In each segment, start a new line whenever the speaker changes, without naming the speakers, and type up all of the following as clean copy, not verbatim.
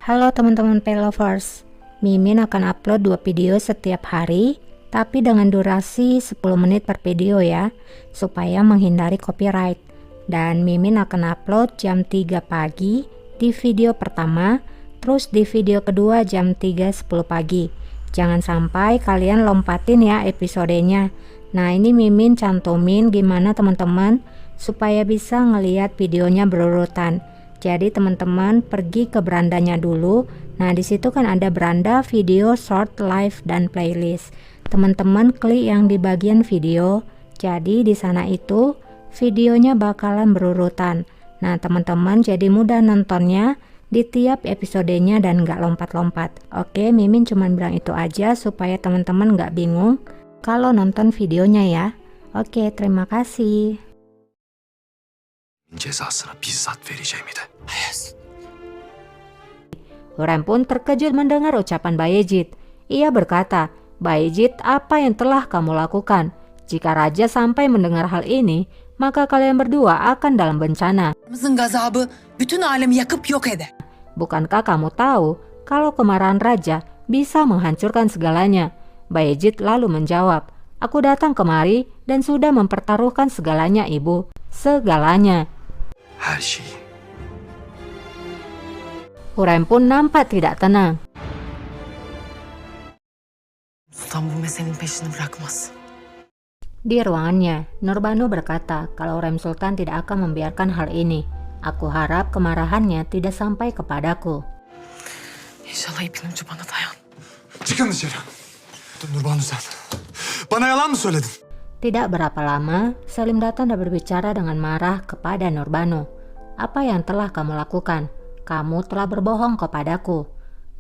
Halo teman-teman Paylovers, Mimin akan upload 2 video setiap hari, tapi dengan durasi 10 menit per video ya, supaya menghindari copyright. Dan Mimin akan upload jam 3 pagi di video pertama, terus di video kedua jam 3.10 pagi. Jangan sampai kalian lompatin ya episodenya. Nah, ini Mimin cantumin gimana teman-teman supaya bisa ngelihat videonya berurutan. Jadi teman-teman pergi ke berandanya dulu. Nah, di situ kan ada beranda video, short, live, dan playlist. Teman-teman klik yang di bagian video. Jadi di sana itu videonya bakalan berurutan. Nah, teman-teman jadi mudah nontonnya di tiap episodenya dan nggak lompat-lompat. Oke, Mimin cuman bilang itu aja supaya teman-teman nggak bingung kalau nonton videonya ya. Oke, terima kasih.
cezasını bizzat vereceğimi de.
Hurrem pun terkejut mendengar ucapan Bayezid. Ia berkata, "Bayezid, apa yang telah kamu lakukan? Jika raja sampai mendengar hal ini, maka kalian berdua akan dalam bencana.
Gazabı bütün alemi yakıp yok eder.
Bukankah kamu tahu kalau kemarahan raja bisa menghancurkan segalanya?" Bayezid lalu menjawab, "Aku datang kemari dan sudah mempertaruhkan segalanya, Ibu. Segalanya."
Her şeyi.
Hurrem pun nampak tidak tenang.
Sultan bu meselenin peşini bırakmaz.
Di ruangannya, Nurbanu berkata kalau Hurrem Sultan tidak akan membiarkan hal ini. Aku harap kemarahannya tidak sampai kepadaku.
İnşallah ipin ucu bana dayan.
Çıkın dışarı. Nurbanu sen. Bana yalan mı söyledin?
Tidak berapa lama, Selim datang dan berbicara dengan marah kepada Nurbanu. "Apa yang telah kamu lakukan? Kamu telah berbohong kepadaku."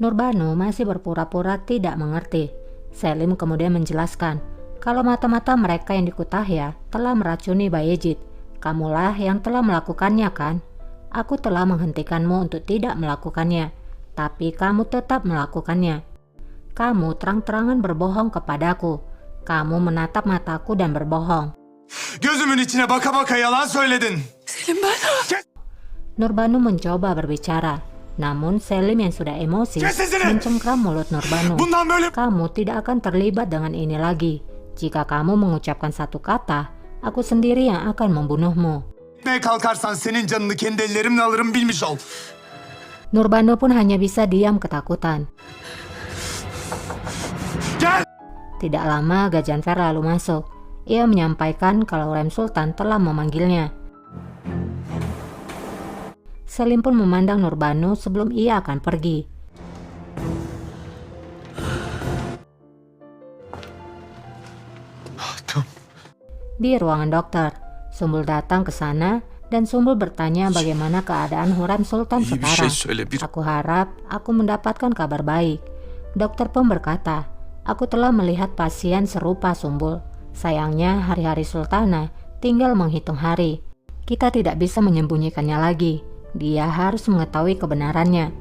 Nurbanu masih berpura-pura tidak mengerti. Selim kemudian menjelaskan, kalau mata-mata mereka yang di Kütahya telah meracuni Bayezid. Kamulah yang telah melakukannya kan? Aku telah menghentikanmu untuk tidak melakukannya, tapi kamu tetap melakukannya. Kamu terang-terangan berbohong kepadaku. Kamu menatap mataku dan berbohong.
Gözümün içine baka baka yalan söyledin.
Selim ben...
Nurbanu mencoba berbicara, namun Selim yang sudah emosi mencengkram mulut Nurbanu.
Bundan böyle...
Kamu tidak akan terlibat dengan ini lagi. Jika kamu mengucapkan satu kata, aku sendiri yang akan membunuhmu.
Gitmeye kalkarsan senin canını kendi ellerimle alırım bilmiş ol.
Nurbanu pun hanya bisa diam ketakutan.
Gel!
Tidak lama Gajanfer lalu masuk. Ia menyampaikan kalau Hurrem Sultan telah memanggilnya. Selim pun memandang Nurbanu sebelum ia akan pergi. Di ruangan dokter, Sumbul datang ke sana dan Sumbul bertanya bagaimana keadaan Hurrem Sultan
İyi bir şey
sekarang.
söyle bir.
Aku harap aku mendapatkan kabar baik. Dokter pun berkata, "Aku telah melihat pasien serupa Sumbul. Sayangnya hari-hari Sultana tinggal menghitung hari. Kita tidak bisa menyembunyikannya lagi. Dia harus mengetahui kebenarannya."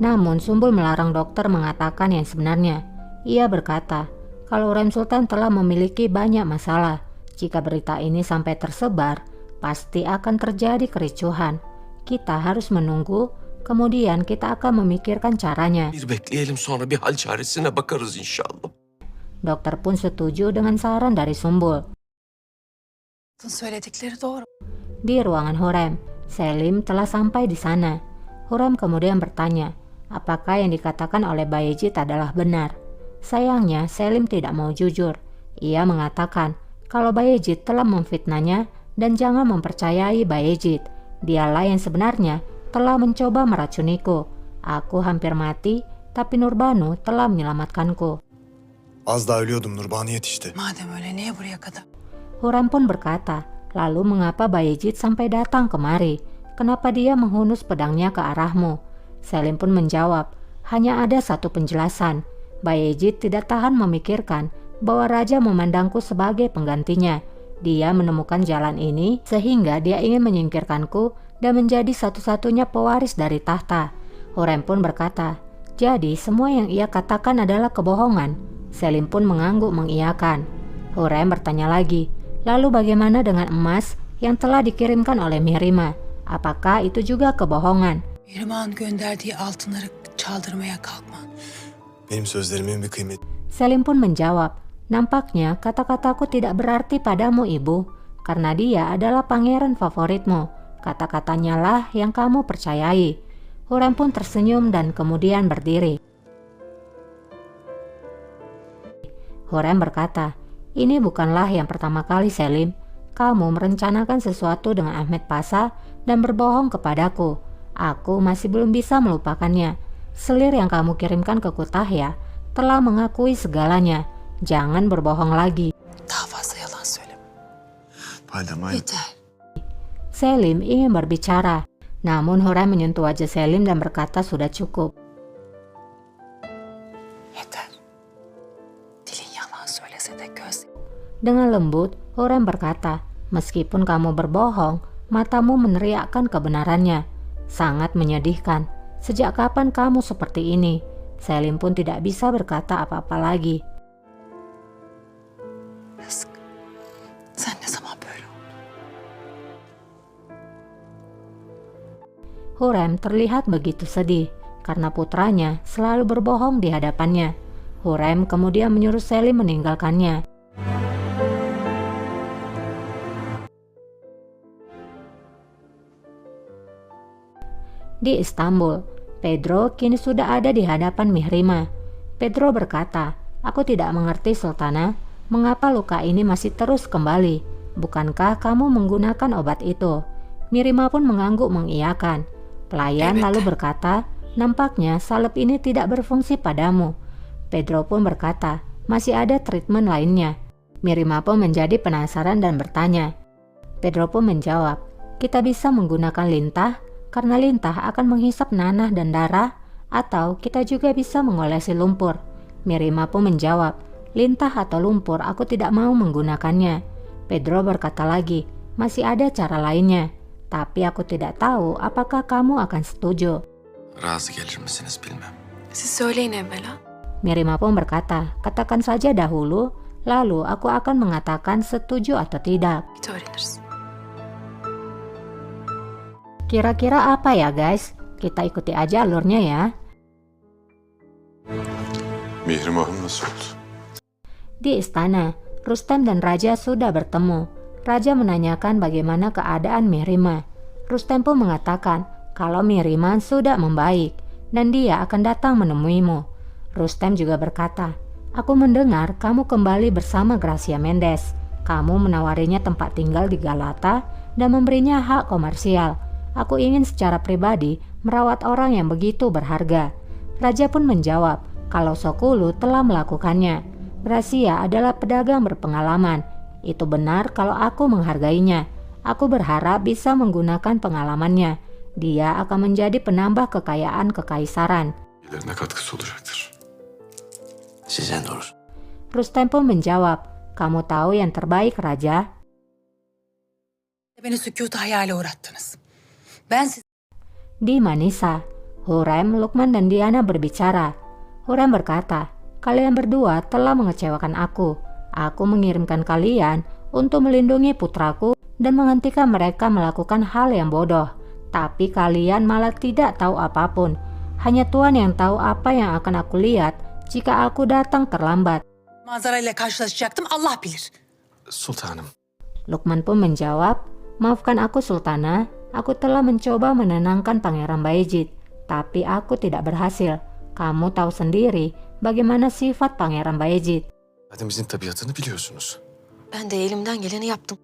Namun Sumbul melarang dokter mengatakan yang sebenarnya. Ia berkata, kalau Hurrem Sultan telah memiliki banyak masalah. Jika berita ini sampai tersebar, pasti akan terjadi kericuhan. Kita harus menunggu, kemudian kita akan memikirkan caranya.
Bir bekleyelim sonra bir hal çaresine bakarız inşallah.
Dokter pun setuju dengan saran dari Sumbul.
Söyledikleri doğru.
Di ruangan Hurrem, Selim telah sampai di sana. Hurrem kemudian bertanya, apakah yang dikatakan oleh Bayezid adalah benar. Sayangnya Selim tidak mau jujur. Ia mengatakan kalau Bayezid telah memfitnahnya dan jangan mempercayai Bayezid. Dialah yang sebenarnya telah mencoba meracuniku. Aku hampir mati, tapi Nurbanu telah menyelamatkanku.
Az daha ölüyordum, Nurbanu yetişti.
Madem öyle niye buraya kadar?
Hurrem pun berkata, lalu mengapa Bayezid sampai datang kemari? Kenapa dia menghunus pedangnya ke arahmu? Selim pun menjawab, hanya ada satu penjelasan. Bayezid tidak tahan memikirkan bahwa raja memandangku sebagai penggantinya. Dia menemukan jalan ini sehingga dia ingin menyingkirkanku dan menjadi satu-satunya pewaris dari tahta. Hurrem pun berkata, jadi semua yang ia katakan adalah kebohongan. Selim pun mengangguk mengiyakan. Hurrem bertanya lagi, lalu bagaimana dengan emas yang telah dikirimkan oleh Mihrimah? Apakah itu juga kebohongan?
Mihrimah'ın gönderdiği altınları çaldırmaya kalkma.
Benim sözlerimin bir kıymeti.
Selim pun menjawab, nampaknya kata-kataku tidak berarti padamu ibu, karena dia adalah pangeran favoritmu. Kata-katanya lah yang kamu percayai. Hurrem pun tersenyum dan kemudian berdiri. Hurrem berkata, ini bukanlah yang pertama kali Selim. Kamu merencanakan sesuatu dengan Ahmed Pasha dan berbohong kepadaku. Aku masih belum bisa melupakannya. Selir yang kamu kirimkan ke Kütahya telah mengakui segalanya. Jangan berbohong lagi.
Daha fazla yalan söyleme.
Validem,
Yeter.
Selim ingin berbicara. Namun Hurrem menyentuh wajah Selim dan berkata sudah cukup.
Yeter. Dilin yalan söylese de göz.
Dengan lembut, Hurrem berkata, meskipun kamu berbohong, matamu meneriakkan kebenarannya. Sangat menyedihkan. Sejak kapan kamu seperti ini? Selim pun tidak bisa berkata apa-apa lagi.
Yazık. Sen ne zaman böyle oldun?
Hurrem terlihat begitu sedih karena putranya selalu berbohong di hadapannya. Hurrem kemudian menyuruh Selim meninggalkannya. Di Istanbul, Pedro kini sudah ada di hadapan Mihrimah. Pedro berkata, aku tidak mengerti Sultana, mengapa luka ini masih terus kembali? Bukankah kamu menggunakan obat itu? Mihrimah pun mengangguk mengiyakan. Pelayan lalu berkata, nampaknya salep ini tidak berfungsi padamu. Pedro pun berkata, masih ada treatment lainnya. Mihrimah pun menjadi penasaran dan bertanya. Pedro pun menjawab, kita bisa menggunakan lintah, karena lintah akan menghisap nanah dan darah, atau kita juga bisa mengolesi lumpur. Mihrimah pun menjawab, lintah atau lumpur aku tidak mau menggunakannya. Pedro berkata lagi, masih ada cara lainnya, tapi aku tidak tahu apakah kamu akan setuju.
Razı gelir misiniz bilmem.
Siz söyleyin evvela.
Mihrimah pun berkata, katakan saja dahulu, lalu aku akan mengatakan setuju atau tidak.
Git öğreniriz.
Kira-kira apa ya guys? Kita ikuti aja alurnya ya.
Mihrimah'ım nasıl oldu?
Di istana, Rustem dan Raja sudah bertemu. Raja menanyakan bagaimana keadaan Mihrimah. Rustem pun mengatakan kalau Mihrimah sudah membaik dan dia akan datang menemuimu. Rustem juga berkata, aku mendengar kamu kembali bersama Gracia Mendes. Kamu menawarinya tempat tinggal di Galata dan memberinya hak komersial. Aku ingin secara pribadi merawat orang yang begitu berharga. Raja pun menjawab kalau Sokulu telah melakukannya. Gracia adalah pedagang berpengalaman. Itu benar kalau aku menghargainya. Aku berharap bisa menggunakan pengalamannya. Dia akan menjadi penambah kekayaan kekaisaran.
İlerine katkısı olacaktır.
Sizin doğrusu.
Rustem pun menjawab, kamu tahu yang terbaik Raja.
Beni sükutu hayale uğrattınız. Ben siz...
Di Manisa, Hurrem, Lukman dan Diana berbicara. Hurrem berkata, kalian berdua telah mengecewakan aku. Aku mengirimkan kalian untuk melindungi putraku dan menghentikan mereka melakukan hal yang bodoh. Tapi kalian malah tidak tahu apapun. Hanya Tuhan yang tahu apa yang akan aku lihat jika aku datang terlambat.
Manzarayla karşılaşacaktım, Allah bilir.
Sultanım.
Lukman pun menjawab, maafkan aku Sultana. Aku telah mencoba menenangkan Pangeran Bayezid, tapi aku tidak berhasil. Kamu tahu sendiri bagaimana sifat Pangeran Bayezid.
Vademizin tabiatını biliyorsunuz.
Ben de elimden geleni yaptım.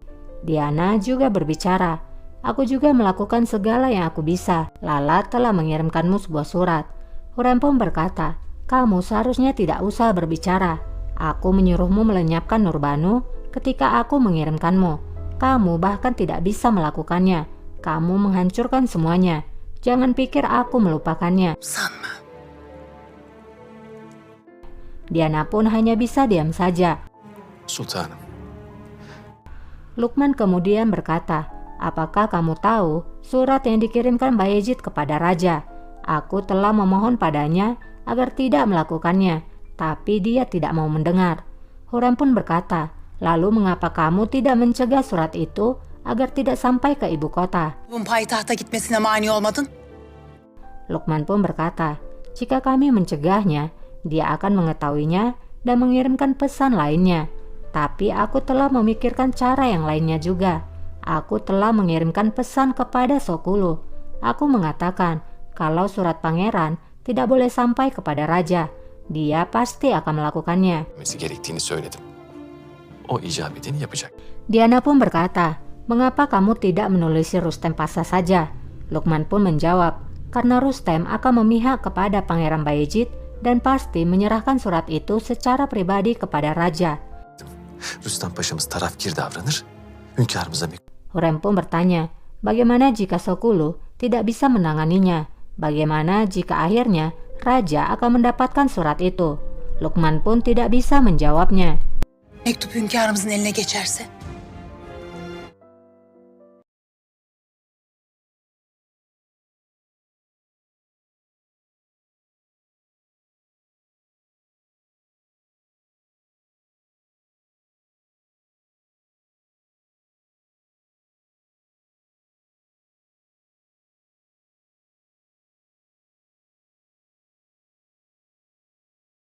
Diana juga berbicara. Aku juga melakukan segala yang aku bisa. Lala telah mengirimkanmu sebuah surat. Hurrem pun berkata, kamu seharusnya tidak usah berbicara. Aku menyuruhmu melenyapkan Nurbanu ketika aku mengirimkanmu. Kamu bahkan tidak bisa melakukannya. Kamu menghancurkan semuanya. Jangan pikir aku melupakannya.
Sanma.
Diana pun hanya bisa diam saja.
Sultanım.
Lukman kemudian berkata, apakah kamu tahu surat yang dikirimkan Bayezid kepada Raja? Aku telah memohon padanya agar tidak melakukannya, tapi dia tidak mau mendengar. Hurrem pun berkata, lalu mengapa kamu tidak mencegah surat itu agar tidak sampai ke ibu kota?
Bunun payitahta gitmesine mani olmadın.
Lukman pun berkata, Jika kami mencegahnya, dia akan mengetahuinya dan mengirimkan pesan lainnya. Tapi aku telah memikirkan cara yang lainnya juga. Aku telah mengirimkan pesan kepada Sokulu. Aku mengatakan kalau surat pangeran tidak boleh sampai kepada raja. Dia pasti akan melakukannya.
Gerektiğini söyledim. O icabetini yapacak.
Diana pun berkata, "Mengapa kamu tidak menulisi Rustem Pasha saja?" Lukman pun menjawab, "Karena Rustem akan memihak kepada Pangeran Bayezid dan pasti menyerahkan surat itu secara pribadi kepada raja."
Rüstem Paşa'mız tarafkir davranır. Hünkârımıza
Hurrem pun bertanya, bagaimana jika Sokulu tidak bisa menanganinya? Bagaimana jika akhirnya raja akan mendapatkan surat itu? Lukman pun tidak bisa menjawabnya.
Mektup hünkârımızın eline geçerse